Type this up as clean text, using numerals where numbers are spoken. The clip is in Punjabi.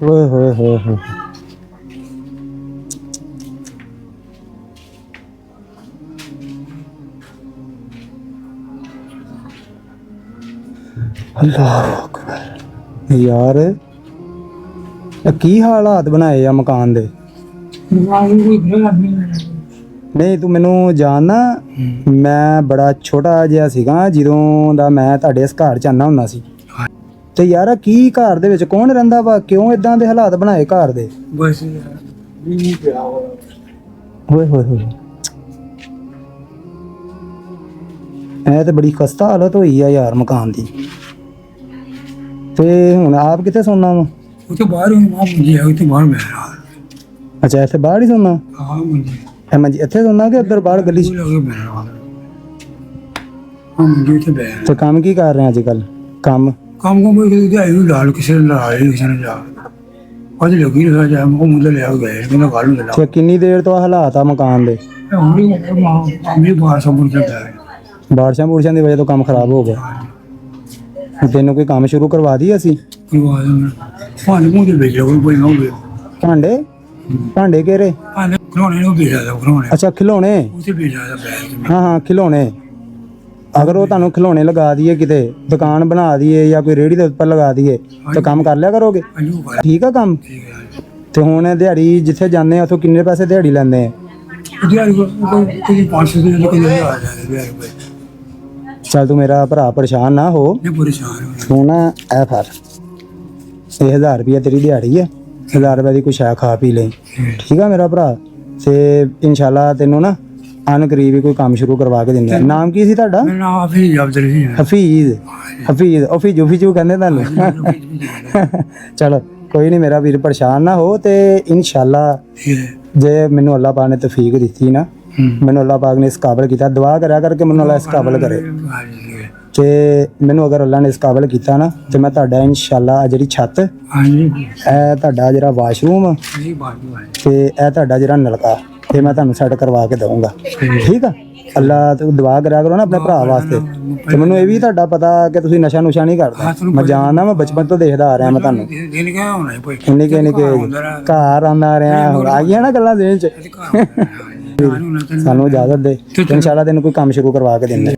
ਓਏ ਹੋਏ ਹੋਏ ਹੋਏ। ਅੱਲਾਹੁ ਅਕਬਰ। ਯਾਰ ਇਹ ਕੀ ਹਾਲਾਤ ਬਣਾਏ ਆ ਮਕਾਨ ਦੇ। ਨਹੀਂ ਤੂੰ ਮੈਨੂੰ ਜਾਣਦਾ, ਮੈਂ ਬੜਾ ਛੋਟਾ ਜਿਹਾ ਸੀਗਾ ਜਦੋਂ ਦਾ ਮੈਂ ਤੁਹਾਡੇ ਇਸ ਘਰ ਚ ਆਉਂਦਾ ਹੁੰਦਾ ਸੀ। ਤੇ ਯਾਰ ਕੀ ਘਰ ਦੇ ਵਿੱਚ ਕੌਣ ਰਹਿੰਦਾ ਵਾ, ਕਿਉਂ ਇਦਾਂ ਦੇ ਹਾਲਾਤ ਬਣਾਏ ਘਰ ਦੇ। ਬਸ ਹੋਏ ਹੋਏ ਹੋਏ, ਇਹ ਤੇ ਬੜੀ ਖਸਤਾ ਹਾਲਤ ਹੋਈ ਆ ਯਾਰ ਮਕਾਨ ਦੀ। ਤੇ ਹੁਣ ਆਪ ਕਿੱਥੇ ਸੌਣਾ ਵਾ? ਉਹ ਤਾਂ ਬਾਹਰ ਹੀ ਮਾਂ ਮੁੰਜੀ ਹੈ, ਉਹ ਤਾਂ ਬਾਹਰ ਬੈਠ ਰਹਾ। ਅੱਛਾ ਇੱਥੇ ਬਾਹਰ ਹੀ ਸੌਣਾ? ਹਾਂ ਮੁੰਜੀ ਇਹ ਮੰਜੀ ਇੱਥੇ ਸੌਣਾ ਕਿ ਉੱਧਰ ਬਾਹਰ ਗਲੀ 'ਚ? ਲੱਗੇ ਬੈਠ ਰਹਾ। ਹਾਂ ਮੁੰਜੀ ਤੇ ਬੈਠ। ਤੇ ਕੰਮ ਕੀ ਕਰ ਰਹੇ ਅੱਜ ਕੱਲ? ਕੰਮ ਕੰਮ ਕੋਈ ਕਿਤੇ ਆਈ ਨੂੰ ਲਾਲ ਕਿਸੇ ਨੇ ਲਾਇਆ ਕਿਸੇ ਨੇ ਜਾ ਉਹਦੇ ਲੱਗੀ ਰਿਹਾ ਜਾ ਉਹ ਮੁੰਡੇ ਲਿਆ ਗਏ ਕਹਿੰਦਾ ਗੱਲ ਨੂੰ ਲਾ। ਤੇ ਕਿੰਨੀ ਦੇਰ ਤੋਂ ਆਹ ਹਾਲਾਤ ਆ ਮਕਾਨ ਦੇ? ਹੁਣ ਵੀ ਮਾਂ ਬਾਹਰ ਸਭ ਨੂੰ ਚੱਲਦਾ ਹੈ। ਬਾਰਿਸ਼ਾਂ ਬੁਰਸ਼ਾਂ ਦੀ ਵਜ੍ਹਾ ਤੋਂ ਕੰਮ ਖਰਾਬ ਹੋ ਗਿਆ। ਤੈਨੂੰ ਕੋਈ ਕੰਮ ਸ਼ੁਰੂ ਕਰਵਾ ਦੀ ਅਸੀਂ? ਕੋਈ ਬਾਤ ਨਹੀਂ ਪਾਣੀ ਮੂੰਹ ਦੇ ਵਿੱਚ ਕੋਈ ਨਾ ਹੋਵੇ। ਭਾਂਡੇ ਭਾਂਡੇ ਕਿਹੜੇ? ਪਾਣੀ ਖਲੋਣੇ ਨੂੰ ਭੇਜਾ ਦਾ ਖਲੋਣੇ ਅੱਛਾ ਖਿਲੌਣੇ। ਉਸੇ ਭੇਜਾ ਦਾ ਬੈਠ। ਹਾਂ ਹਾਂ ਖਿਲੌਣੇ। ਅਗਰ ਉਹ ਤੁਹਾਨੂੰ ਖਿਲੌਣੇ ਲਗਾ ਦਈਏ, ਕਿਤੇ ਦੁਕਾਨ ਬਣਾ ਦਈਏ ਜਾਂ ਕੋਈ ਰੇਹੜੀ ਦੇ ਉੱਪਰ ਲਗਾ ਦਈਏ ਤਾਂ ਕੰਮ ਕਰ ਲਿਆ ਕਰੋਗੇ? ਅਜੂ ਕਰ ਠੀਕ ਆ ਕੰਮ। ਠੀਕ ਹੈ। ਤੇ ਹੁਣ ਦਿਹਾੜੀ ਜਿੱਥੇ ਜਾਂਦੇ ਆ ਉੱਥੋਂ ਕਿੰਨੇ ਪੈਸੇ ਦਿਹਾੜੀ ਲੈਂਦੇ ਆ? ਦਿਹਾੜੀ ਕੋਈ 500 ਦੇ ਕੋਈ ਆ ਜਾਂਦਾ ਹੈ। ਚੱਲ ਤੂੰ ਮੇਰਾ ਭਰਾ ਪਰੇਸ਼ਾਨ ਨਾ ਹੋ। ਇਹ ਪਰੇਸ਼ਾਨ ਹੋ ਤੂੰ ਨਾ ਇਹ ਫੜ, ਇਹ 1000 ਰੁਪਇਆ ਤੇਰੀ ਦਿਹਾੜੀ ਹੈ। 1000 ਰੁਪਏ ਦੀ ਕੁਛ ਹੈ ਖਾ ਪੀ ਲੈ, ਠੀਕ ਆ ਮੇਰਾ ਭਰਾ। ਤੇ ਇਨਸ਼ਾਅੱਲਾ ਤੈਨੂੰ ਨਾ ਅਨ ਕਰੀਬ ਹੀ ਕੋਈ ਕੰਮ ਸ਼ੁਰੂ ਕਰਵਾ ਕੇ ਦਿੰਦੇ ਆ। ਨਾਮ ਕੀ ਸੀ ਤੁਹਾਡਾ? ਮੇਰਾ ਨਾਮ ਆਫੀ ਅਬਦੁਲ ਹੀ ਹੈ। ਹਫੀਜ਼। ਹਫੀਜ਼ ਔਫੀ ਕਹਿੰਦੇ ਤੁਹਾਨੂੰ। ਚਲੋ ਕੋਈ ਨਹੀਂ ਮੇਰਾ ਵੀਰ, ਪਰੇਸ਼ਾਨ ਨਾ ਹੋ। ਤੇ ਇਨਸ਼ਾਅੱਲਾ ਜੇ ਮੈਨੂੰ ਅੱਲਾਹ ਪਾਕ ਨੇ ਤੌਫੀਕ ਦਿੱਤੀ ਨਾ, ਮੈਨੂੰ ਅੱਲਾਹ ਪਾਕ ਨੇ ਇਸ ਕਾਬਲ ਕੀਤਾ, ਦੁਆ ਕਰਿਆ ਕਰਕੇ ਮੈਨੂੰ ਅੱਲਾਹ ਇਸ ਕਾਬਲ ਕਰੇ। ਤੇ ਮੈਨੂੰ ਅਗਰ ਅੱਲਾਹ ਨੇ ਇਸ ਕਾਬਲ ਕੀਤਾ ਨਾ ਤੇ ਮੈਂ ਤੁਹਾਡਾ ਇਨਸ਼ਾਅੱਲਾ ਜਿਹੜੀ ਛੱਤ, ਇਹ ਤੁਹਾਡਾ ਜਿਹੜਾ ਵਾਸ਼ਰੂਮ ਤੇ ਇਹ ਤੁਹਾਡਾ ਜਿਹੜਾ ਨਲਕਾ, ਤੇ ਮੈਂ ਤੁਹਾਨੂੰ ਸੈੱਟ ਕਰਵਾ ਕੇ ਦਊਂਗਾ। ਠੀਕ ਆ? ਅੱਲਾਹ ਤੂੰ ਦੁਆ ਕਰਿਆ ਕਰੋ ਨਾ ਆਪਣੇ ਭਰਾ ਵਾਸਤੇ। ਤੇ ਮੈਨੂੰ ਇਹ ਵੀ ਤੁਹਾਡਾ ਪਤਾ ਕਿ ਤੁਸੀਂ ਨਸ਼ਾ ਨੁਸ਼ਾ ਨਹੀਂ ਕਰਦਾ। ਮੈਂ ਜਾਣਦਾ, ਮੈਂ ਬਚਪਨ ਤੋਂ ਦੇਖਦਾ ਆ ਰਿਹਾ ਮੈਂ ਤੁਹਾਨੂੰ। ਨਿੱਕੇ ਘਰ ਆਉਂਦਾ ਰਿਹਾ, ਹੁਣ ਆ ਗਈਆਂ ਨਾ ਗੱਲਾਂ ਦੇਣ ਚ। ਸਾਨੂੰ ਇਜਾਜ਼ਤ ਦੇ, ਇਨਸ਼ਾਅੱਲਾ ਤੈਨੂੰ ਕੋਈ ਕੰਮ ਸ਼ੁਰੂ ਕਰਵਾ ਕੇ ਦਿੰਦੇ।